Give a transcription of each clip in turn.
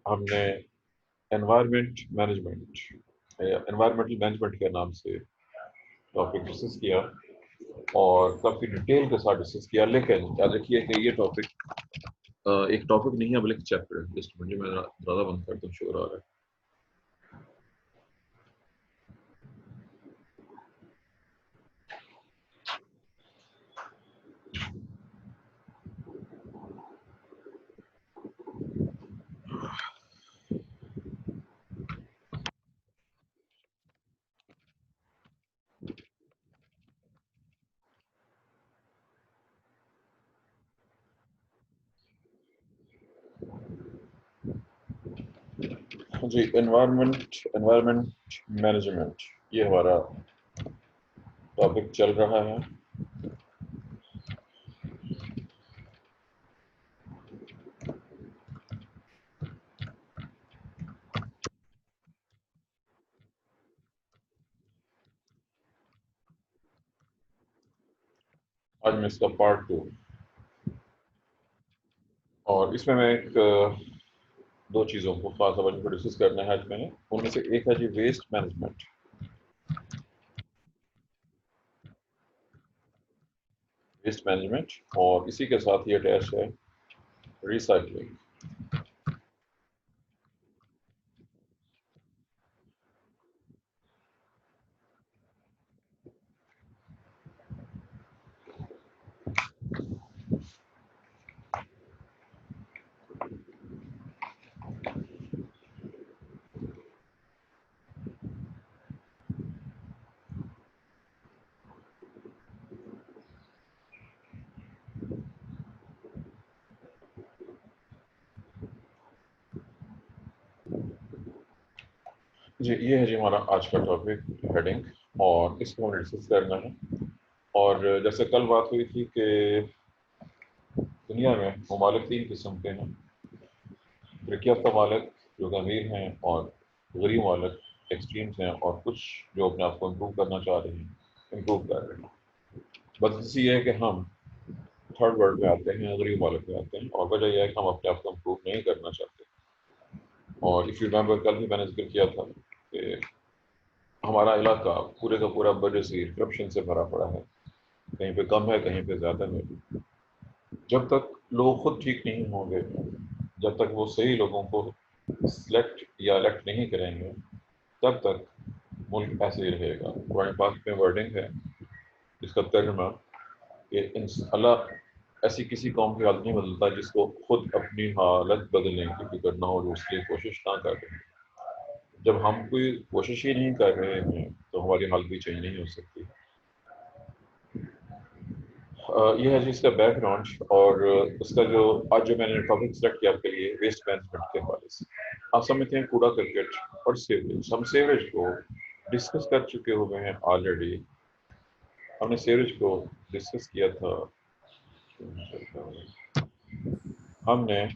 ہم نے environmental management کے نام سے ٹاپک ڈسکس کیا اور کافی ڈیٹیل کے ساتھ ڈسکس کیا، لیکن یاد رکھیے کہ یہ ٹاپک ایک ٹاپک نہیں ہے بلکہ چیپٹر ہے. جسٹ مجھے میں زیادہ بند کرتا ہوں، شور آ رہا ہے. جی، انوائرمنٹ مینجمنٹ یہ ہمارا ٹاپک چل رہا ہے. آج میں اس کا پارٹ 2 اور اس میں ایک دو چیزوں کو خاص توجہ پر ڈسکس کرنا ہے. آج میں نے ان میں سے ایک ہے جی ویسٹ مینجمنٹ اور اسی کے ساتھ یہ اٹیچ ہے ریسائکلنگ. جی یہ ہے جی ہمارا آج کا ٹاپک ہیڈنگ اور اس کو ہمیں ڈسکس کرنا ہے. اور جیسے کل بات ہوئی تھی کہ دنیا میں ممالک 3 قسم کے ہیں: ترقی یافتہ ممالک جو کہ امیر ہیں، اور غریب ممالک ایکسٹریمس ہیں، اور کچھ جو اپنے آپ کو امپروو کرنا چاہ رہے ہیں، امپروو کر رہے ہیں. بس یہ ہے کہ ہم تھرڈ ورلڈ میں آتے ہیں، غریب ممالک میں آتے ہیں، اور وجہ یہ ہے کہ ہم اپنے آپ کو امپروو نہیں کرنا چاہتے. اور اف یو ریمبر کل بھی میں نے ذکر کیا تھا کہ ہمارا علاقہ پورے کا پورا برصغیر کرپشن سے بھرا پڑا ہے. کہیں پہ کم ہے، کہیں پہ زیادہ ہے. جب تک لوگ خود ٹھیک نہیں ہوں گے، جب تک وہ صحیح لوگوں کو سلیکٹ یا الیکٹ نہیں کریں گے، تب تک ملک ایسے ہی رہے گا. قرآن پاک میں ورڈنگ ہے جس کا ترجمہ کہ اللہ ایسی کسی قوم کی حالت نہیں بدلتا جس کو خود اپنی حالت بدلنے کی فکر نہ ہو، جو اس لیے کوشش نہ کر رہے. جب ہم کوئی کوشش ہی نہیں کر رہے ہیں تو ہماری حالت بھی چینج نہیں ہو سکتی. یہ ہے جی اس کا بیک گراؤنڈ. اور اس کا جو آج جو میں نے ٹاپک سلیکٹ کیا آپ کے لیے ویسٹ مینجمنٹ کے حوالے سے. آپ سمجھتے ہیں کوڑا کرکٹ اور سیوریج. ہم سیوریج کو ڈسکس کر چکے ہوئے ہیں آلریڈی. ہم نے سیوریج کو ڈسکس کیا تھا. ہم نے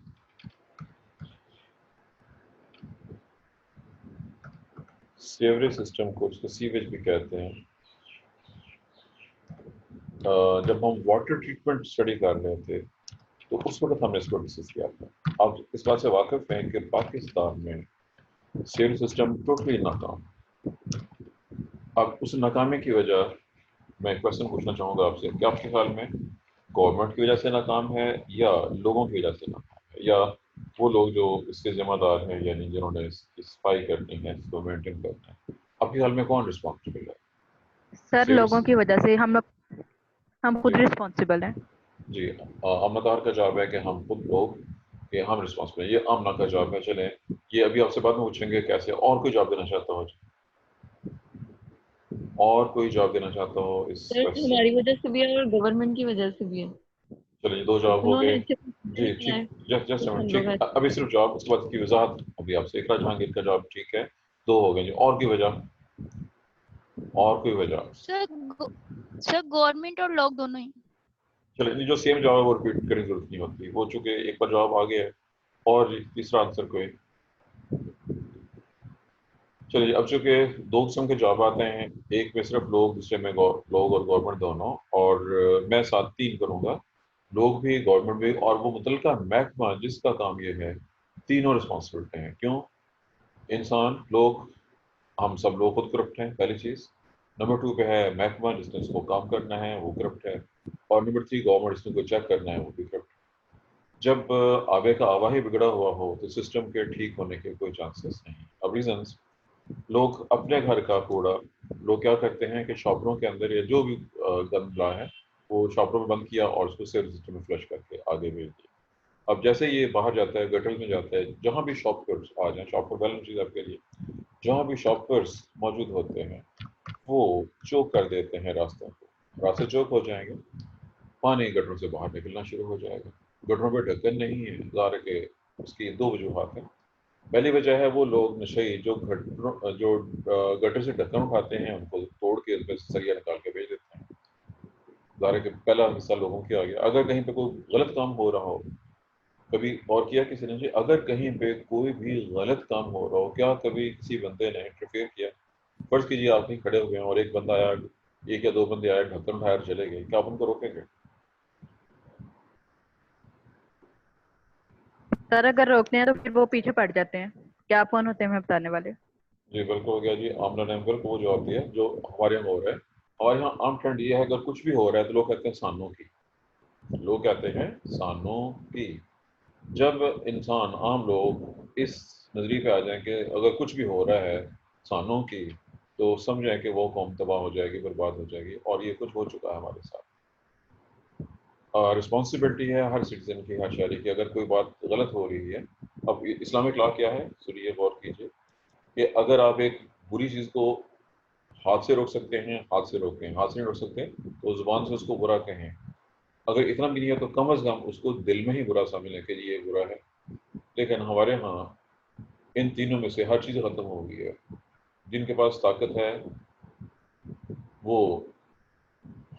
سیوریج سسٹم کو، اس کو سیویج بھی کہتے ہیں، جب ہم واٹر ٹریٹمنٹ اسٹڈی کر رہے تھے تو اس وقت ہم نے اس کو ڈسکس کیا تھا. آپ اس بات سے واقف ہیں کہ پاکستان میں سیوریج سسٹم ٹوٹلی ناکام. اب اس ناکامی کی وجہ میں ایک کوشچن پوچھنا چاہوں گا آپ سے کہ آپ کے خیال میں گورنمنٹ کی وجہ سے ناکام ہے یا لوگوں کی وجہ سے ناکام ہے، یا وہ لوگ جو اس کے ذمہ دار ہیں، یعنی جنہوں نے صفائی کرنی ہے، اس کو مینٹین کرنا ہے؟ آپ کے خیال میں کون رسپانسبل ہے؟ سر لوگوں کی وجہ سے ہم خود جی رسپانسبل ہیں. جی امنتار کا جواب ہے کہ ہم خود لوگ کہ ہم رسپانسبل ہیں. یہ آمنہ کا جواب ہے. چلیں یہ ابھی آپ سے بعد میں پوچھیں گے کیسے. اور کوئی جواب دینا چاہتا ہو؟ اور کوئی جواب دینا چاہتا ہو اس سر کوشچن؟ ہماری وجہ سے بھی ہے اور گورنمنٹ کی وجہ سے بھی ہے. چلیے 2 جواب ہو انہوں نے گئے. اچھے جی کیا ہے ٹھیک، جسٹ ہم ٹھیک. لوگ ایسے. ابھی صرف جواب، اس کے بعد کی وضاحت ابھی آپ سے. اقرا جہانگیر کا جواب ٹھیک ہے، 2 ہو گئے. جی اور کی وجہ؟ اور کوئی وجہ؟ سر گورنمنٹ اور لوگ دونوں ہی. چلے جو سیم جواب ہے وہ ریپیٹ کرنے کی ضرورت نہیں ہوتی، وہ چونکہ ایک بار جواب آ گیا ہے. اور تیسرا آنسر کوئی؟ چلیے اب چونکہ 2 قسم کے جواب آتے ہیں، ایک میں صرف لوگ، دوسرے میں لوگ اور گورنمنٹ دونوں، اور میں ساتھ 3 کروں گا، لوگ بھی، گورنمنٹ بھی، اور وہ متعلقہ محکمہ جس کا کام یہ ہے تینوں رسپانسبلٹی ہیں. کیوں؟ انسان لوگ، ہم سب لوگ خود کرپٹ ہیں پہلی چیز. نمبر 2 پہ ہے محکمہ جس نے اس کو کام کرنا ہے وہ کرپٹ ہے. اور نمبر 3 گورنمنٹ جس نے کو چیک کرنا ہے وہ بھی کرپٹ ہے. جب آبے کا آبا ہی بگڑا ہوا ہو تو سسٹم کے ٹھیک ہونے کے کوئی چانسز نہیں. اب ریزنس، لوگ اپنے گھر کا کوڑا لوگ کیا کرتے ہیں کہ شاپروں کے اندر یا جو بھی گند لا ہے وہ شاپروں میں بند کیا اور اس کو سیور سسٹم میں فلش کر کے آگے بھیج دیا. اب جیسے یہ باہر جاتا ہے گٹر میں جاتا ہے، جہاں بھی شاپرز آ جائیں، شاپر بیلنس چیز آپ کے لیے، جہاں بھی شاپرز موجود ہوتے ہیں وہ چوک کر دیتے ہیں راستوں کو. راستے چوک ہو جائیں گے، پانی گٹروں سے باہر نکلنا شروع ہو جائے گا. گٹروں پہ ڈھکن نہیں ہے، ظاہر ہے کہ اس کی 2 وجوہات ہیں. پہلی وجہ ہے وہ لوگ نشئی جو گٹر سے ڈھکن اٹھاتے ہیں ان کو توڑ کے اس میں سریا نکال کے بھیج دیتے ہیں. ظاہر ہے کہ پہلا حصہ لوگوں کی آ گیا. اگر کہیں پہ کوئی غلط کام ہو رہا ہو، کبھی غور کیا کسی نے جی اگر کہیں پہ کوئی بھی غلط کام ہو رہا ہو، کیا کبھی کسی بندے نے انٹرفیئر کیا؟ فرض کیجیے آپ کہیں کھڑے ہو گئے ہیں اور ایک بندہ آیا، 1 یا 2 بندے آئے ڈھکن اٹھایا اور چلے گئے، کیا آپ ان کو روکیں گے؟ سر اگر روکتے ہیں تو پھر وہ پیچھے پڑ جاتے ہیں. کیا آپ کون ہوتے ہیں ہمیں بتانے والے؟ جی بالکل ہو گیا جی. آمنہ نمبر کو وہ جو آتی ہے جو ہمارے یہاں ہو رہا ہے. ہمارے یہاں عام ٹرینڈ یہ ہے اگر کچھ بھی ہو رہا ہے تو لوگ کہتے ہیں سانوں کی، لوگ کہتے ہیں سانوں کی. جب انسان عام لوگ اس نظریے پہ آ جائیں کہ اگر کچھ بھی ہو رہا ہے سانوں کی، تو سمجھیں کہ وہ قوم تباہ ہو جائے گی، برباد ہو جائے گی. اور یہ کچھ ہو چکا ہے ہمارے ساتھ. رسپانسبلٹی ہے ہر سٹیزن کی، ہر شہری کی. اگر کوئی بات غلط ہو رہی ہے، اب اسلامک لا کیا ہے سنیے غور کیجیے کہ اگر آپ ایک بری چیز کو ہاتھ سے روک سکتے ہیں ہاتھ سے روکیں، ہاتھ سے نہیں روک سکتے تو زبان سے اس کو برا کہیں. اگر اتنا بھی نہیں ہے تو کم از کم اس کو دل میں ہی برا سمجھیں کہ یہ برا ہے. لیکن ہمارے ہاں ان تینوں میں سے ہر چیز ختم ہو گئی ہے. جن کے پاس طاقت ہے وہ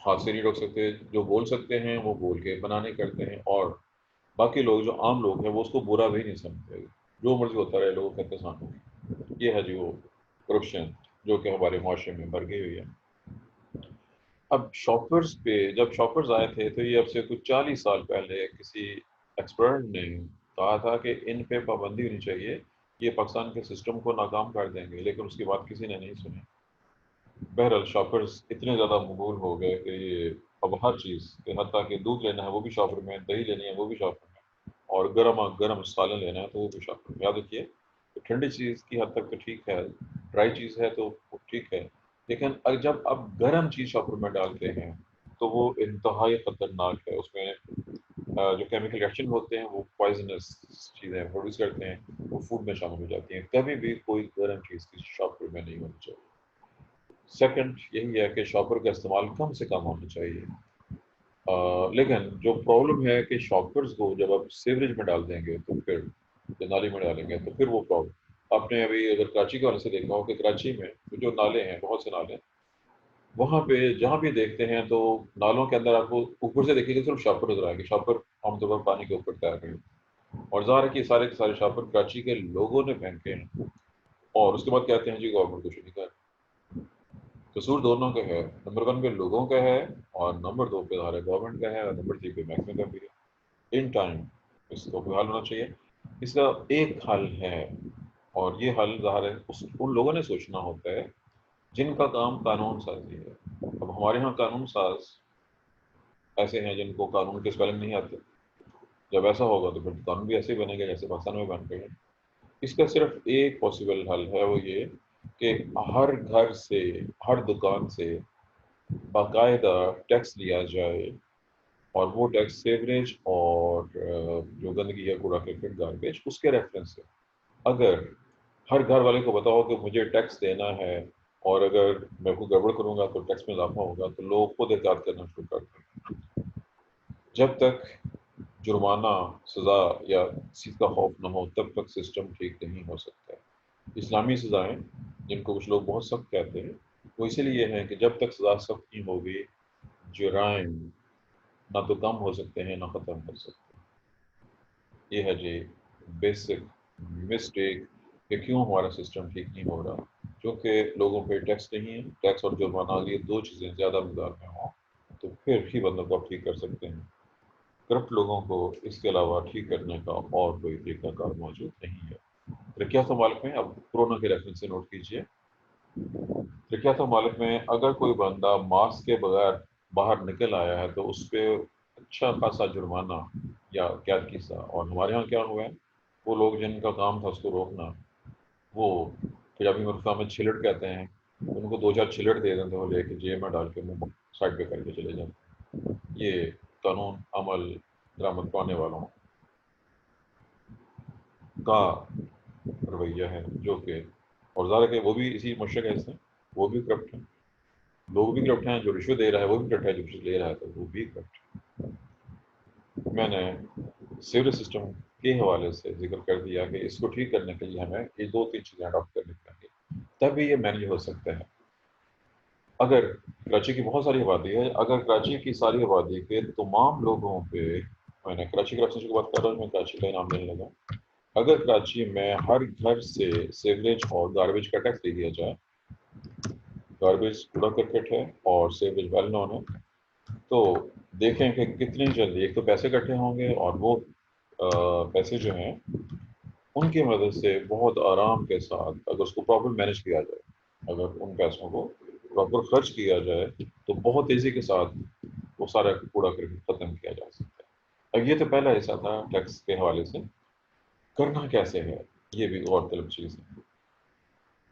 ہاتھ سے نہیں روک سکتے، جو بول سکتے ہیں وہ بول کے بنانے کرتے ہیں، اور باقی لوگ جو عام لوگ ہیں وہ اس کو برا بھی نہیں سمجھتے. جو مرضی ہوتا رہے، لوگ کہتے ہیں سانوں. یہ ہے جی وہ کرپشن جو کہ ہمارے معاشرے میں بڑھ گئی ہوئی ہے. اب شاپرز پہ جب شاپرز آئے تھے تو یہ اب سے کچھ 40 سال پہلے کسی ایکسپرٹ نے کہا تھا کہ ان پہ پابندی ہونی چاہیے، یہ پاکستان کے سسٹم کو ناکام کر دیں گے. لیکن اس کی بات کسی نے نہیں سنی. بہرحال شاپرز اتنے زیادہ مقبول ہو گئے کہ یہ اب ہر چیز کہ حتیٰ کہ دودھ لینا ہے وہ بھی شاپر میں، دہی لینی ہے وہ بھی شاپر میں، اور گرم سالن لینا ہے تو وہ بھی شاپر میں. یاد رکھیے ٹھنڈی چیز کی حد تک تو ٹھیک ہے، ڈرائی چیز ہے تو ٹھیک ہے، لیکن جب آپ گرم چیز شاپر میں ڈالتے ہیں تو وہ انتہائی خطرناک ہے. اس میں جو کیمیکل ریئیکشن ہوتے ہیں وہ پوائزنس چیزیں پروڈیوس کرتے ہیں، وہ فوڈ میں شامل ہو جاتی ہیں. کبھی بھی کوئی گرم چیز کی شاپر میں نہیں ہونی چاہیے. سیکنڈ یہی ہے کہ شاپر کا استعمال کم سے کم ہونا چاہیے. لیکن جو پرابلم ہے کہ شاپرز کو جب آپ سیوریج میں ڈال دیں گے تو پھر نالی میں ڈالیں گے تو پھر وہ پرابلم. آپ نے ابھی اگر کراچی کے والے سے دیکھا ہو کہ کراچی میں جو نالے ہیں، بہت سے نالے، وہاں پہ جہاں بھی دیکھتے ہیں تو نالوں کے اندر آپ کو اوپر سے دیکھیں گے صرف شاپر نظر آئے گے. شاپر عام طور پر پانی کے اوپر تیر رہے ہیں، اور ظاہر ہے کہ سارے کے سارے شاپر کراچی کے لوگوں نے پھینکے ہیں. اور اس کے بعد کہتے ہیں جی گورنمنٹ کچھ نہیں کر. قصور دونوں کا ہے. نمبر 1 پہ لوگوں کا ہے، اور نمبر 2 پہ ظاہر ہے گورنمنٹ کا ہے، اور نمبر 3 پہ محکمے کا بھی ہے. ان ٹائم اس کو کوئی حل ہونا چاہیے. اس کا ایک حل ہے، اور یہ حل ظاہر ہے ان لوگوں نے سوچنا ہوتا ہے جن کا کام قانون سازی ہے. اب ہمارے ہاں قانون ساز ایسے ہیں جن کو قانون کے سپیلنگ نہیں آتے. جب ایسا ہوگا تو پھر قانون بھی ایسے ہی بنے گا جیسے پاکستان میں بن گئے. اس کا صرف ایک پاسبل حل ہے، وہ یہ کہ ہر گھر سے، ہر دکان سے باقاعدہ ٹیکس لیا جائے، اور وہ ٹیکس سیوریج اور جو گندگی ہے کوڑا کرکٹ گاربیج اس کے ریفرنس سے. اگر ہر گھر والے کو بتاؤ کہ مجھے ٹیکس دینا ہے اور اگر میں کوئی گڑبڑ کروں گا تو ٹیکس میں اضافہ ہوگا، تو لوگ خود احتیاط کرنا شروع کر دیں گے. جب تک جرمانہ، سزا یا چیز کا خوف نہ ہو تب تک سسٹم ٹھیک نہیں ہو سکتا. اسلامی سزائیں جن کو کچھ لوگ بہت سخت کہتے ہیں وہ اسی لیے ہیں کہ جب تک سزا سخت نہیں ہوگی جرائم نہ تو کم ہو سکتے ہیں نہ ختم ہو سکتے. یہ ہے جی بیسک مسٹیک کہ کیوں ہمارا سسٹم ٹھیک نہیں ہو رہا. کیونکہ لوگوں پہ ٹیکس نہیں ہے. ٹیکس اور جرمانہ یہ 2 چیزیں زیادہ مقدار میں ہوں تو پھر ہی بندوں کو آپ ٹھیک کر سکتے ہیں. کرپٹ لوگوں کو اس کے علاوہ ٹھیک کرنے کا اور کوئی طریقہ کار موجود نہیں ہے۔ ترقیافتہ ممالک میں، اب کورونا کے ریفرنس سے نوٹ کیجیے، ترقیافتہ ممالک میں اگر کوئی بندہ ماسک کے بغیر باہر نکل آیا ہے تو اس پہ اچھا خاصا جرمانہ یا قید کی سزا۔ اور ہمارے ہاں کیا ہوا ہے، وہ لوگ جن کا کام تھا اس کو روکنا، وہ پنجابی مرخا میں چھلٹ کہتے ہیں، ان کو 2-4 چھلٹ دے دیتے، وہ لے کے جیب میں ڈال کے منہ سائڈ پہ کر کے چلے جاتے۔ یہ قانون عمل درآمد پانے والوں کا رویہ ہے، جو کہ اور ظاہر ہے کہ وہ بھی اسی مشرق ہے، اس سے وہ بھی کرپٹ ہیں، لوگ بھی کرپٹ ہیں، جو رشوت دے رہا ہے وہ بھی کرپٹ ہے، جو رشوت لے رہا ہے تو وہ بھی کرپٹ ہے۔ میں نے سیوریج سسٹم کے حوالے سے ذکر کر دیا کہ اس کو ٹھیک کرنے کے لیے ہمیں یہ 2-3 چیزیں اڈاپٹ کرنی پڑیں گی، تبھی یہ مینیج ہو سکتا ہے۔ اگر کراچی کی بہت ساری آبادی ہے، اگر کراچی کی ساری آبادی کے تمام لوگوں پہ، میں نے کراچی کی کی بات کر رہا ہوں، میں کراچی کا نام لینے لگا، اگر کراچی میں ہر گھر سے سیوریج اور گاربیج کا ٹیکس دے دیا جائے، گاربیج کوڑا کرکٹ ہے اور سیوریج ویل نون ہے، تو دیکھیں کہ کتنی جلدی ایک تو پیسے اکٹھے ہوں گے، اور وہ پیسے جو ہیں ان کی مدد سے بہت آرام کے ساتھ اگر اس کو پراپر مینیج کیا جائے، اگر ان پیسوں کو پراپر خرچ کیا جائے تو بہت تیزی کے ساتھ وہ سارا کوڑا کرکٹ ختم کیا جا سکتا ہے۔ اب یہ تو پہلا حصہ تھا ٹیکس کے حوالے سے، کرنا کیسے ہے یہ بھی غور طلب چیز ہے۔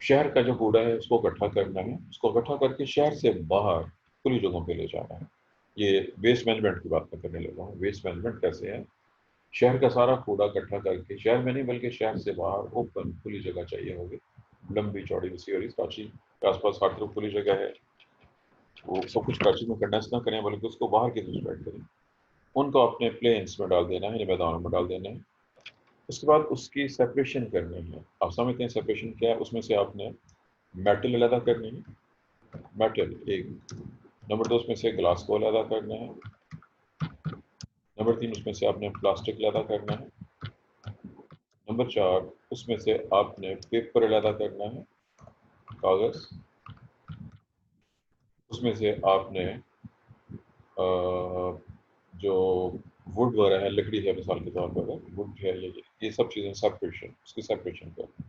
شہر کا جو کوڑا ہے اس کو اکٹھا کرنا ہے، اس کو اکٹھا کر کے شہر سے باہر کھلی جگہوں پہ لے جانا ہے۔ یہ ویسٹ مینجمنٹ کی بات میں کرنے لگا ہوں۔ ویسٹ مینجمنٹ کیسے ہے، شہر کا سارا کوڑا اکٹھا کر کے، شہر میں نہیں بلکہ شہر سے باہر اوپن کھلی جگہ چاہیے ہوگی، لمبی چوڑی وسیع، اور کراچی کے آس پاس ہر طرف کھلی جگہ ہے، وہ سب کچھ کراچی میں کنڈینس نہ کریں بلکہ اس کو باہر کی طرف اسپریڈ کریں، ان کو اپنے پلینس میں ڈال دینا ہے، میدانوں میں ڈال دینا ہے۔ اس کے بعد اس کی سیپریشن کرنی ہے۔ آپ سمجھتے ہیں سیپریشن کیا ہے؟ اس میں سے آپ نے میٹل علیحدہ کرنی ہے، میٹل ایک، نمبر 2 اس میں سے گلاس کو علیحدہ کرنا ہے، نمبر 3 اس میں سے آپ نے پلاسٹک علیحدہ کرنا ہے، نمبر 4 اس میں سے آپ نے پیپر علیحدہ کرنا ہے، کاغذ، اس میں سے آپ نے جو وڈ وغیرہ ہے، لکڑی ہے مثال کے طور پر، وڈ ہے، یہ سب چیزیں سیپریشن، اس کی سیپریشن کر۔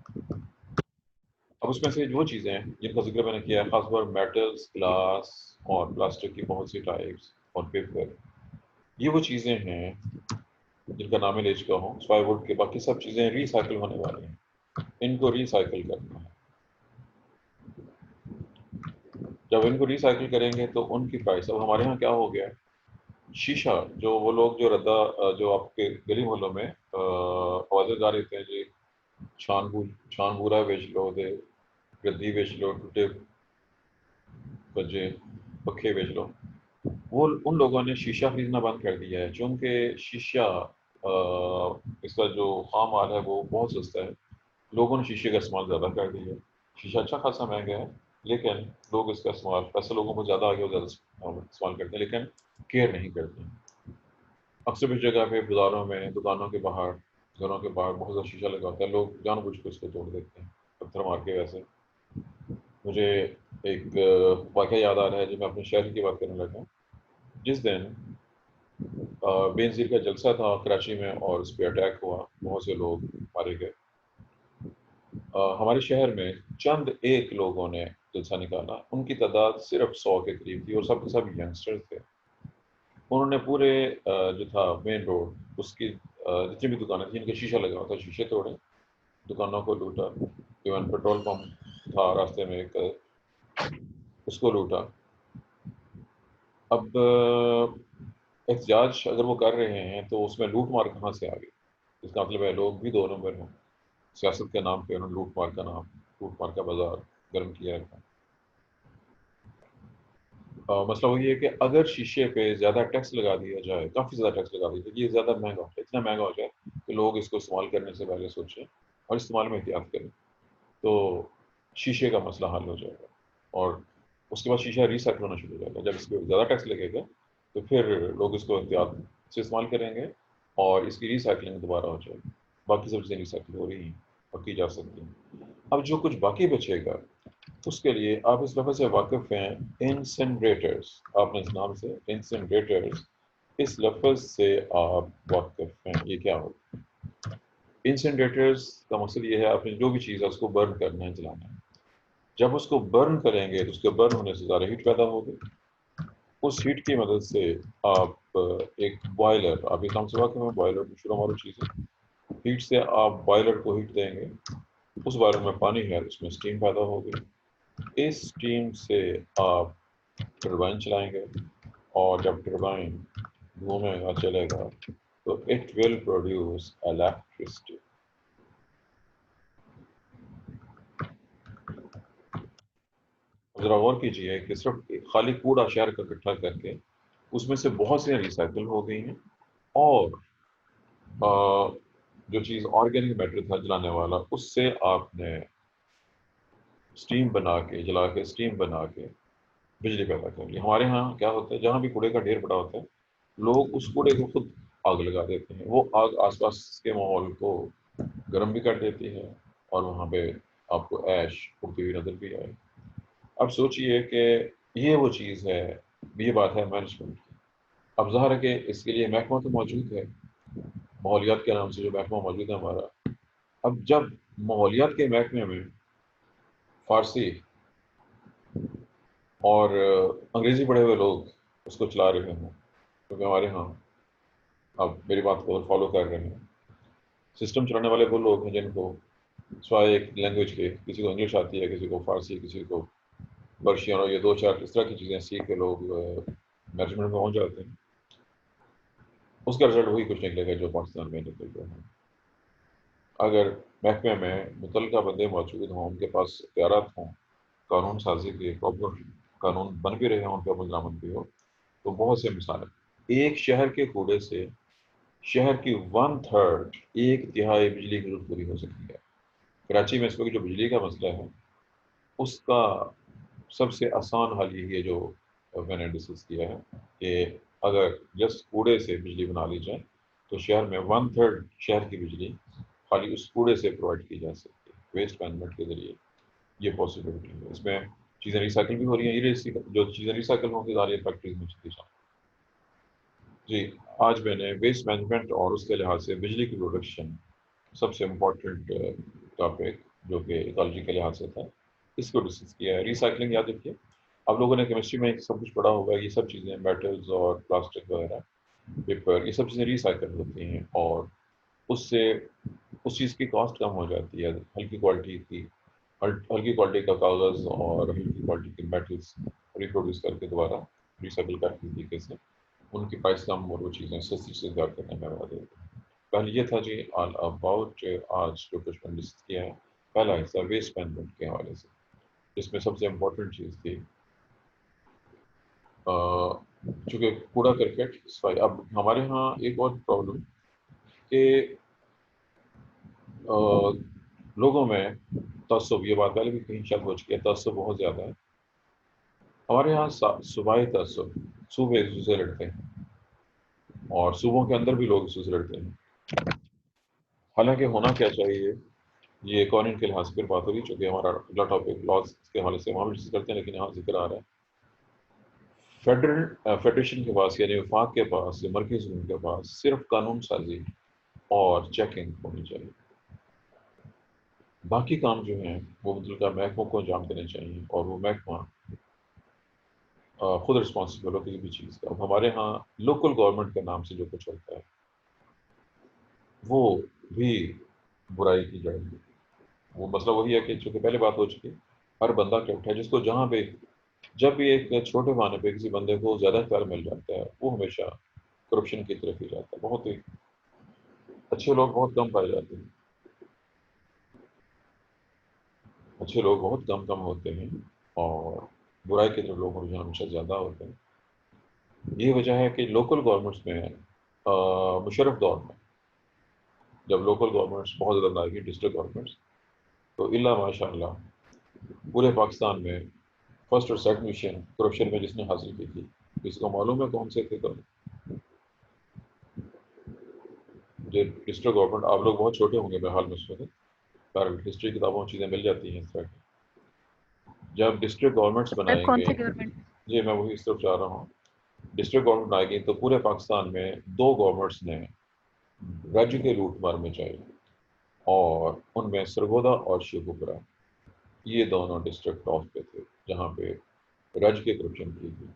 اب اس میں سے جو چیزیں ہیں جن کا ذکر میں نے کیا ہے، خاص طور پر میٹلز، گلاس اور پلاسٹک کی بہت سی ٹائپس اور پیپر، یہ وہ چیزیں ہیں جن کا نام لے چکا ہوں، سوائے وڈ کے باقی سب چیزیں ری سائیکل ہونے والی ہیں، ان کو ری سائیکل کرنا ہے۔ جب ان کو ری سائیکل کریں گے تو ان کی پرائس، اب ہمارے ہاں کیا ہو گیا، شیشہ، جو وہ لوگ جو جو آپ کے گلی محلوں میں آوازیں گا رہتے ہیں جی، چھان بورا بیچ لو، دے گدی بیچ لو، ٹوٹے بجے پکھے بیچ لو، وہ ان لوگوں نے شیشہ خریدنا بند کر دیا ہے، چونکہ شیشہ اس کا جو خام مال ہے وہ بہت سستا ہے، لوگوں نے شیشے کا استعمال زیادہ کر دیا ہے، شیشہ اچھا خاصا مہنگا ہے، لیکن لوگ اس کا استعمال، پیسے لوگوں کو زیادہ آگے زیادہ استعمال کرتے ہیں، لیکن کیئر نہیں کرتے ہیں۔ اکثر اس جگہ پہ بازاروں میں، دکانوں کے باہر، گھروں کے باہر بہت زیادہ شیشہ لگا ہوتا ہے، لوگ جان بوجھ کے اس کو توڑ دیتے ہیں پتھر مار کے۔ ویسے مجھے ایک واقعہ یاد آ رہا ہے، جب میں اپنے شہر کی بات کرنے لگا، جس دن بے نظیر کا جلسہ تھا کراچی میں اور اس پہ اٹیک ہوا، بہت سے لوگ مارے گئے، ہمارے شہر میں چند ایک لوگوں نے جلسہ نکالا، ان کی تعداد صرف 100 کے قریب تھی، اور سب کے سب ینگسٹر تھے۔ انہوں نے پورے جو تھا مین روڈ، اس کی جتنی بھی دکانیں تھیں، ان کا شیشہ لگا ہوا تھا، شیشے توڑے، دکانوں کو لوٹا، ایون پیٹرول پمپ تھا راستے میں ایک، اس کو لوٹا۔ اب احتجاج اگر وہ کر رہے ہیں تو اس میں لوٹ مار کہاں سے آ گئی؟ اس کا مطلب ہے لوگ بھی 2 نمبر ہیں، سیاست کے نام پہ انہوں نے لوٹ مار کا بازار گرم کیا ہے۔ مسئلہ وہی ہے کہ اگر شیشے پہ زیادہ ٹیکس لگا دیا جائے، کافی زیادہ ٹیکس لگا دیا جائے، یہ زیادہ مہنگا ہو جائے، اتنا مہنگا ہو جائے کہ لوگ اس کو استعمال کرنے سے پہلے سوچیں اور استعمال میں احتیاط کریں، تو شیشے کا مسئلہ حل ہو جائے گا، اور اس کے بعد شیشہ ری سائیکل ہونا شروع ہو جائے گا۔ جب اس پہ زیادہ ٹیکس لگے گا تو پھر لوگ اس کو احتیاط سے استعمال کریں گے اور اس کی ری سائیکلنگ دوبارہ ہو جائے گی۔ باقی سب چیزیں ری سائیکل ہو رہی ہیں اور کی جا سکتی ہیں۔ اب جو کچھ باقی بچے گا اس کے لیے آپ اس لفظ سے واقف ہیں، انسنریٹرز، آپ نے اس نام سے انسنریٹرز، اس لفظ سے آپ واقف ہیں یہ کیا ہوگا؟ انسنریٹرز کا مقصد یہ ہے آپ نے جو بھی چیز ہے اس کو برن کرنا ہے، جلانا ہے. جب اس کو برن کریں گے تو اس کے برن ہونے سے زیادہ ہیٹ پیدا ہوگی. اس ہیٹ کی مدد سے آپ ایک بوائلر، آپ یہ کام سے واقف ہیں، بوائلر شروع ہماری چیز ہے. ہیٹ سے آپ بوائلر کو ہیٹ دیں گے، اس بوائلر میں پانی ہے، اس میں اسٹیم پیدا ہوگی. اس اسٹیم سے آپ ٹربائن چلائیں گے، اور جب ٹربائن گھومے گا، چلے گا، تو اٹ ول پروڈیوس الیکٹرسٹی. ذرا غور کیجیے کہ صرف خالی کوڑا شہر کا اکٹھا کر کے اس میں سے بہت سے ریسائکل ہو گئی ہیں، اور جو چیز آرگینک میٹر تھا جلانے والا، اس سے آپ نے اسٹیم بنا کے، جلا کے اسٹیم بنا کے بجلی پیدا کر لی. ہمارے ہاں کیا ہوتا ہے، جہاں بھی کوڑے کا ڈھیر پڑا ہوتا ہے لوگ اس کوڑے کو خود آگ لگا دیتے ہیں. وہ آگ آس پاس کے ماحول کو گرم بھی کر دیتی ہے، اور وہاں پہ آپ کو ایش اڑتی ہوئی نظر بھی آئے. اب سوچئے کہ یہ وہ چیز ہے، یہ بات ہے مینجمنٹ کی. اب ظاہر ہے کہ اس کے لیے محکمہ تو موجود ہے، ماحولیات کے نام سے جو محکمہ موجود ہے ہمارا. اب جب ماحولیات کے محکمے میں فارسی اور انگریزی پڑھے ہوئے لوگ اس کو چلا رہے ہوں، کیونکہ ہمارے ہاں اب میری بات کو فالو کر رہے ہیں، سسٹم چلانے والے وہ لوگ ہیں جن کو سوائے ایک لینگویج کے، کسی کو انگلش آتی ہے، کسی کو فارسی، کسی کو پرشین، اور یہ دو چار اس طرح کی چیزیں سیکھ کے لوگ مینجمنٹ میں پہنچ جاتے ہیں. اس کا رزلٹ وہی کچھ نکلے گا جو پاکستان میں نکل رہا ہے. اگر محکمے میں متعلقہ بندے موجود ہوں، ان کے پاس اختیارات ہوں، قانون سازی کے پراپر قانون بن بھی رہے ہوں، ان پر ملامت بھی ہو، تو بہت سے مثالیں. ایک شہر کے کوڑے سے شہر کی 1/3 ایک تہائی بجلی کی ضرورت پوری ہو سکتی ہے. کراچی میں اس وقت جو بجلی کا مسئلہ ہے اس کا سب سے آسان حل یہ ہے جو میں نے ڈسکس کیا ہے کہ اگر جس کوڑے سے بجلی بنا لی جائے تو شہر میں 1/3 شہر کی بجلی خالی اس کوڑے سے پرووائڈ کی جا سکتی ہے ویسٹ مینجمنٹ کے ذریعے. یہ پاسبلٹی ہے. اس میں چیزیں ریسائکل بھی ہو رہی ہیں. یہ جو چیزیں ریسائکل ہوں گی ظاہر فیکٹریز میں چلی جائیں. جی، آج میں نے ویسٹ مینجمنٹ اور اس کے لحاظ سے بجلی کی پروڈکشن، سب سے امپورٹنٹ ٹاپک جو کہ ایکالوجی کے لحاظ سے تھا، اس کو ڈسکس کیا ہے. ریسائکلنگ یاد رکھیے، آپ لوگوں نے کیمسٹری میں سب کچھ پڑھا ہوگا، یہ سب چیزیں میٹلز اور پلاسٹک وغیرہ، پیپر، یہ سب چیزیں ریسائکل ہوتی ہیں، اور اس سے اس چیز کی کاسٹ کم ہو جاتی ہے. ہلکی کوالٹی کا کاغذ اور ہلکی کوالٹی کے میٹلز ریپروڈیوس کر کے دوبارہ ریسائکل کرنے کے طریقے سے ان کی پرائس کم، اور وہ چیزیں سستی سے تیار کرنے میں مدد دیتی ہیں. پہلے یہ تھا جی آل اباؤٹ آج جو کچھ میں نے ڈسکس کیا ہے. پہلا حصہ ویسٹ مینجمنٹ کے حوالے سے، جس میں سب سے امپورٹنٹ چیز تھی چونکہ کوڑا کرکٹ صفائی. اب ہمارے ہاں ایک اور پرابلم کہ لوگوں میں تعصب، یہ بات پہلے بھی کہیں شک ہو چکی ہے، تعصب بہت زیادہ ہے ہمارے یہاں. صوبائی تعصب، صوبے ایک دوسرے سے لڑتے ہیں، اور صوبوں کے اندر بھی لوگ ایک دوسرے سے لڑتے ہیں. حالانکہ ہونا کیا چاہیے، یہ قوانین کے لحاظ سے پھر بات ہوگی، چونکہ ہمارا اگلا ٹاپک لاز کے حوالے سے وہاں بھی ڈسکس کرتے ہیں، لیکن یہاں ذکر آ رہا ہے فیڈریشن کے پاس، یعنی وفاق کے پاس یا مرکزی حکومت کے پاس صرف قانون سازی اور چیکنگ ہونی چاہیے. باقی کام جو ہیں وہ متعلقہ محکموں کو انجام دینے چاہیے، اور وہ محکمہ خود رسپانسبل ہو کسی بھی چیز کا. اب ہمارے ہاں لوکل گورنمنٹ کے نام سے جو کچھ ہوتا ہے وہ بھی برائی کی جائے گی. وہ مسئلہ وہی ہے کہ چونکہ پہلے بات ہو چکی، ہر بندہ اکٹھا ہے، جس کو جہاں پہ جب بھی ایک چھوٹے معنی پہ کسی بندے کو زیادہ اختیار مل جاتا ہے وہ ہمیشہ کرپشن کی طرف ہی جاتا ہے. بہت ہی اچھے لوگ بہت کم پائے جاتے ہیں، اچھے لوگ بہت کم ہوتے ہیں، اور برائی کی طرف لوگ ہمیشہ زیادہ ہوتے ہیں. یہ وجہ ہے کہ لوکل گورنمنٹس میں مشرف دور میں جب لوکل گورنمنٹس بہت زیادہ آئے گی، ڈسٹرکٹ گورنمنٹس، تو اللہ ماشاء اللہ پورے پاکستان میں فرسٹ اور سیکنڈ پوزیشن کرپشن میں جس نے حاصل کی تھی. کسی کو معلوم ہے کون سے تھے؟ تو جو ڈسٹرکٹ گورنمنٹ، آپ لوگ بہت چھوٹے ہوں گے بہرحال میں اس وقت، ہسٹری کتابوں چیزیں مل جاتی ہیں اس طرح کی. جب ڈسٹرکٹ گورنمنٹس بنائیں کون گے، سی گورنمنٹ؟ جی میں وہی اس طرف چاہ رہا ہوں ڈسٹرکٹ گورنمنٹ آئے گی تو پورے پاکستان میں 2 گورنمنٹس نے رج کے روٹ مارنے چاہیے، اور ان میں سرگودا اور شیخوپورہ، یہ دونوں ڈسٹرکٹ ٹاپ پہ تھے جہاں پہ رج کے کرپشن کی تھی۔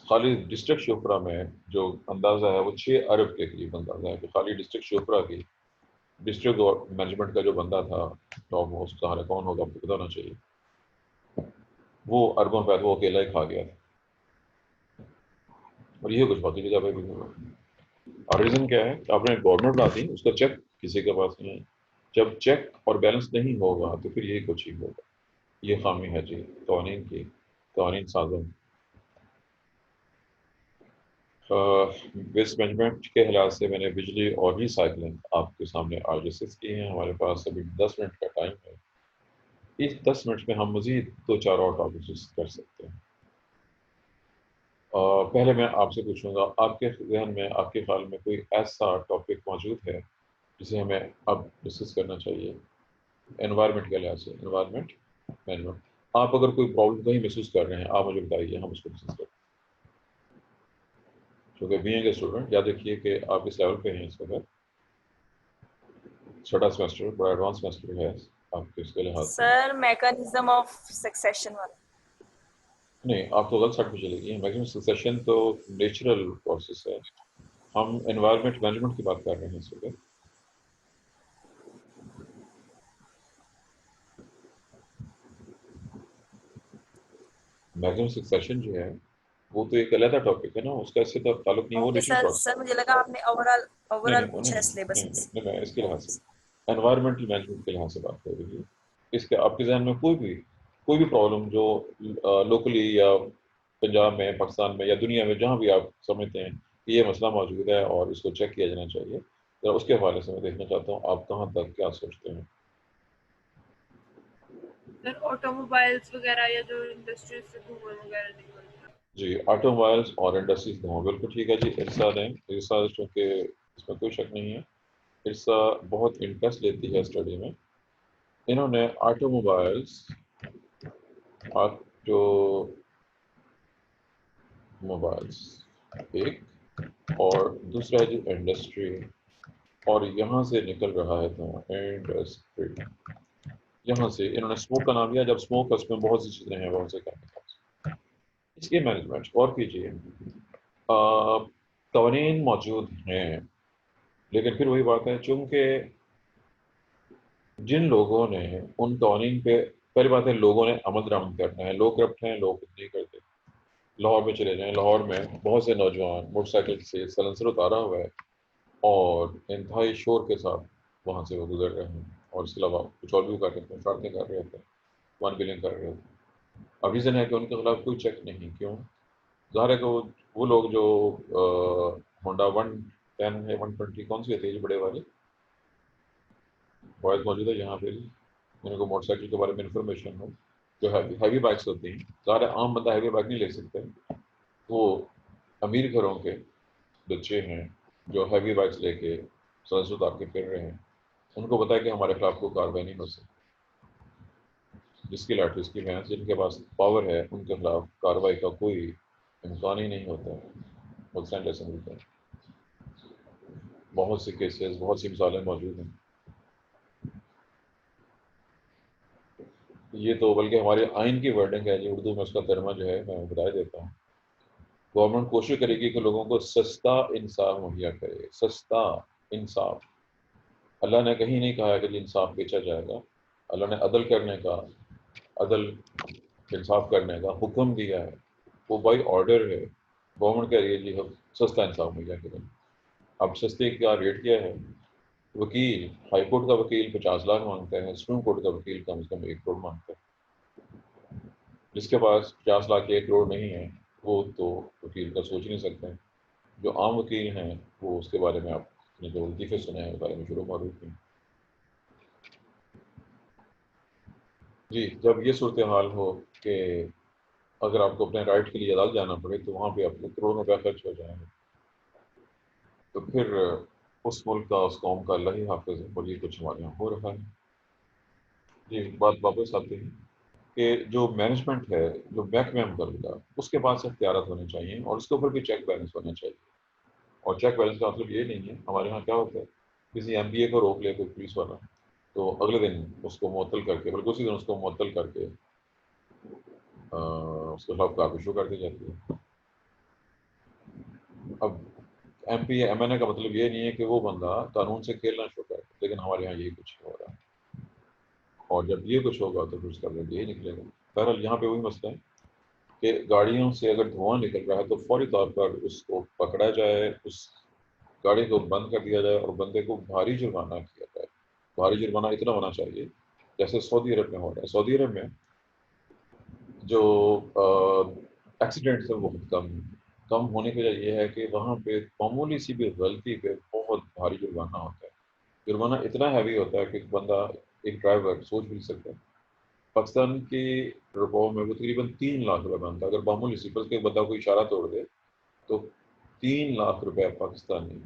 خالی ڈسٹرکٹ شیخوپورہ میں جو اندازہ ہے وہ 6 ارب کے قریب اندازہ ہے کہ خالی ڈسٹرکٹ شیخوپورہ کی ڈسٹرکٹ مینجمنٹ کا جو بندہ تھا ٹاپ موسٹ، کہاں کون ہوگا آپ کو بتانا چاہیے، وہ اربوں پہ وہ اکیلا ہی کھا گیا تھا، اور یہ کچھ باقی جگہ پہ بھی ہوگا۔ اور ریزن کیا ہے کہ آپ نے گورنمنٹ لاتی اس کا چیک کسی کے پاس نہیں ہے، جب چیک اور بیلنس نہیں ہوگا تو پھر یہی کچھ ہی ہوگا۔ یہ خامی ہے جی قوانین کی، قوانین سازوں۔ ویسٹ مینجمنٹ کے حوالے سے میں نے بجلی اور ریسائکلنگ آپ کے سامنے آج ڈسکس کی ہیں۔ ہمارے پاس ابھی 10 منٹ کا ٹائم ہے، اس 10 منٹ میں ہم مزید 2-4 اور ٹاپکس کر سکتے ہیں۔ پہلے میں آپ سے پوچھوں گا، آپ کے ذہن میں، آپ کے خیال میں کوئی ایسا ٹاپک موجود ہے جسے ہمیں اب ڈسکس کرنا چاہیے انوائرمنٹ کے لحاظ سے؟ انوائرمنٹ مینجمنٹ، آپ اگر کوئی پرابلم کہیں محسوس کر رہے ہیں آپ مجھے بتائیے، ہم اس کو ڈسکس کریں۔ کیونکہ بینگ اے اسٹوڈنٹ یاد رکھیے کہ آپ اس لیول پہ ہیں اس وقت، چھٹا سیمسٹر بڑا ایڈوانس سیمسٹر ہے آپ کے اس کے لحاظ سے۔ سر میکانزم آف سکسیشن والا نہیں، آپ تو غلط سائڈ پہ چلے گئی ہیں۔ میکسیمم سکسیشن تو نیچرل پروسیس ہے، ہم انوائرمنٹ مینجمنٹ کی بات کر رہے ہیں اس وقت۔ میکسیمم سکسیشن جو ہے وہ تو ایک علیحدہ ٹاپک ہے نا، اس کا اس سے تو تعلق نہیں، وہ اوکے نیچرل پروسیس۔ سر مجھے لگا آپ نے اوورال پوچھا ہے سلیبس میں سے۔ نہیں، میں اس کے لحاظ سے انوائرمنٹل مینجمنٹ کے لحاظ سے بات کر رہی ہے۔ اس کے آپ کے ذہن میں کوئی بھی پرابلم جو لوکلی یا پنجاب میں، پاکستان میں یا دنیا میں جہاں بھی آپ سمجھتے ہیں کہ یہ مسئلہ موجود ہے اور اس کو چیک کیا جانا چاہیے، ذرا اس کے حوالے سے میں دیکھنا چاہتا ہوں آپ کہاں تک کیا سوچتے ہیں۔ سر آٹو موبائلس وغیرہ یا جو انڈسٹریز سے دھواں وغیرہ نکلتا ہے۔ جی آٹو موبائلس اور انڈسٹریز دونوں بالکل ٹھیک ہے جی۔ ارسا نے چونکہ اس میں کوئی شک نہیں ہے، ارسا بہت انٹرسٹ لیتی ہے اسٹڈی میں۔ انہوں نے آٹو موبائلس ایک اور دوسرا ہے جی انڈسٹری، اور یہاں سے نکل رہا ہے تو انڈسٹری، یہاں سے انہوں نے اسموک کا نام لیا، جب اسموک اس میں بہت سی چیزیں ہیں، بہت سے کیمیکلس۔ اس کے مینجمنٹ غور کیجیے، قوانین موجود ہیں لیکن پھر وہی بات ہے، چونکہ جن لوگوں نے ان قوانین پہ، پہلی بات ہے لوگوں نے عمل درآمد کرنا ہے، لوگ کرپٹ ہیں، لوگ نہیں کرتے۔ لاہور میں چلے جائیں، لاہور میں بہت سے نوجوان موٹر سائیکل سے سلنسر اتارا ہوا ہے اور انتہائی شور کے ساتھ وہاں سے وہ گزر رہے ہیں، اور اس کے علاوہ کچھ اور بھی کر رہے ہیں، شرارتیں کر رہے ہوتے ہیں، ون بلنگ کر رہے ہوتے ہیں۔ اب ریزن ہے کہ ان کے خلاف کوئی چیک نہیں، کیوں؟ ظاہر ہے کہ وہ لوگ جو ہونڈا 110 ہے، 120 کون سی ہوتی ہے جی بڑے والی بوائز موجود ہے یہاں پہ، جن کو موٹر سائیکل کے بارے میں انفارمیشن ہو، جو ہیوی بائکس ہوتی ہیں، ظاہر ہے عام بندہ ہیوی بائک نہیں لے سکتے، وہ امیر گھروں کے بچے ہیں جو ہیوی بائکس لے کے سرس اتار کے پھر رہے ہیں، ان کو پتا ہے کہ ہمارے خلاف کوئی کارروائی نہیں ہو سکتی، جس کی لاٹھی اس کی بھینس، جن کے پاس پاور ہے ان کے خلاف کارروائی کا کوئی امکان ہی نہیں ہوتا۔ بہت ایسے ملتے ہیں، بہت سے کیسز، بہت سی مثالیں موجود ہیں۔ یہ تو بلکہ ہمارے آئین کی ورڈنگ ہے جی، اردو میں اس کا ترجمہ جو ہے میں بتا دیتا ہوں۔ گورنمنٹ کوشش کرے گی کہ لوگوں کو سستا انصاف مہیا کرے، سستا انصاف۔ اللہ نے کہیں نہیں کہا ہے کہ جی انصاف بیچا جائے گا، اللہ نے عدل کرنے کا، عدل انصاف کرنے کا حکم دیا ہے، وہ بائی آرڈر ہے۔ گورنمنٹ کہہ رہی ہے جی ہم سستا انصاف مہیا کریں۔ اب سستے کا ریٹ کیا ہے؟ وکیل، ہائی کورٹ کا وکیل 50 لاکھ مانگتا ہے، سپریم کورٹ کا وکیل کم از کم 1 کروڑ مانگتا ہے۔ جس کے پاس 50 لاکھ یا 1 کروڑ نہیں ہے وہ تو وکیل کا سوچ نہیں سکتے۔ جو عام وکیل ہیں وہ اس کے بارے میں آپ نے جو وظیفے سنے ہیں اس بارے میں شروع معروف ہیں۔ جی جب یہ صورتحال ہو کہ اگر آپ کو اپنے رائٹ کے لیے عدالت جانا پڑے تو وہاں پہ آپ کو کروڑوں روپیہ خرچ ہو جائیں گے، تو پھر اس ملک کا، اس قوم کا اللہ ہی حافظ ہے، اور یہ کچھ ہمارے یہاں ہو رہا ہے۔ جی بات واپس آتی ہے کہ جو مینجمنٹ ہے، جو محکمہ متعلقہ کا، اس کے پاس اختیارات ہونے چاہیے اور اس کے اوپر بھی چیک بیلنس ہونا چاہیے. اور چیک بیلنس کا مطلب یہ نہیں ہے، ہمارے یہاں کیا ہوتا ہے، کسی ایم بی اے کو روک لے کوئی پولیس والا تو اگلے دن اس کو معطل کر کے، بلکہ اسی دن اس کو معطل کر کے اس کے خلاف کارروائی شروع کر دی جاتی ہے. اب M P A M N A کا مطلب یہ نہیں ہے کہ وہ بندہ قانون سے کھیلنا شروع کر، لیکن ہمارے یہاں یہی کچھ ہو رہا ہے. اور جب یہ کچھ ہوگا تو پھر اس کا رزلٹ یہی نکلے گا. بہرحال یہاں پہ وہی مسئلہ ہے کہ گاڑیوں سے اگر دھواں نکل رہا ہے تو فوری طور پر اس کو پکڑا جائے، اس گاڑی کو بند کر دیا جائے اور بندے کو بھاری جرمانہ کیا جائے. بھاری جرمانہ اتنا ہونا چاہیے جیسے سعودی عرب میں ہو رہا ہے. سعودی عرب میں جو ایکسیڈنٹس ہیں وہ بہت کم ہونے کی وجہ یہ ہے کہ وہاں پہ معمولی سی بھی غلطی پہ بہت بھاری جرمانہ ہوتا ہے. جرمانہ اتنا ہیوی ہوتا ہے کہ بندہ، ایک ڈرائیور سوچ بھی سکتا ہے. پاکستان کی روپوں میں وہ تقریباً 3 لاکھ روپے بنتا ہے. اگر معمولی سی بس کہ بندہ کوئی اشارہ توڑ دے تو 3 لاکھ روپے پاکستانی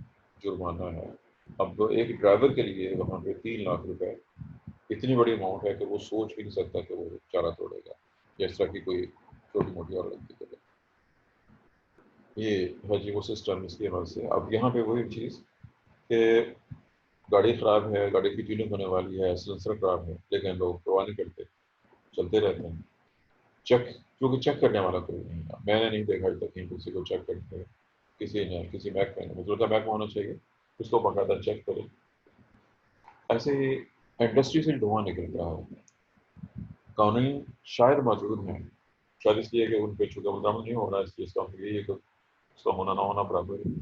جرمانہ ہے. اب ایک ڈرائیور کے لیے وہاں پہ 3 لاکھ روپے اتنی بڑی اماؤنٹ ہے کہ وہ سوچ بھی نہیں سکتا کہ وہ چارہ توڑے گا یا اس طرح کی کوئی چھوٹی موٹی اور غلطی کرے. یہ ہے جی وہ سسٹم اس کی وجہ سے. اب یہاں پہ وہی چیز کہ گاڑی خراب ہے، گاڑی کی ٹیوننگ ہونے والی ہے، سلنسر خراب ہے، لیکن لوگ پرواہ نہیں کرتے، چلتے رہتے ہیں. چیک، کیونکہ چیک کرنے والا کوئی نہیں ہے. میں نے نہیں دیکھا ابھی تک کسی کو چیک کرتے، کسی نے، کسی محکمے نے، متعلقہ محکمہ ہونا چاہیے اس کو باقاعدہ چیک کرے. ایسے ہی انڈسٹری سے دھواں نکل رہا ہے، قوانین شاید موجود ہیں، شاید اس لیے کہ ان پہ چونکہ ملزم نہیں ہو رہا، اس لیے اس کا یہی ہے کہ اس کا ہونا نہ ہونا برابر ہے.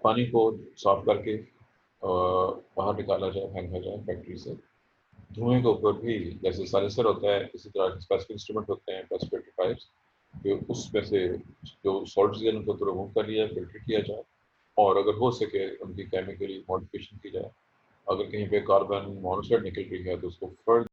پانی کو صاف کر کے باہر نکالا جائے، پھینکا جائے فیکٹری سے. دھوئیں کے اوپر بھی جیسے سائلنسر ہوتا ہے، اسی طرح اسپیسیفک انسٹرومنٹ ہوتے ہیں، پیسیفائرس، کہ اس میں سے جو سالٹس ہیں ان کو تو ریموو کر لیا، فلٹر کیا جائے، اور اگر ہو سکے ان کی کیمیکلی ماڈیفکیشن کی جائے. اگر کہیں پہ کاربن مونوکسائڈ نکل رہی ہے تو اس کو فرد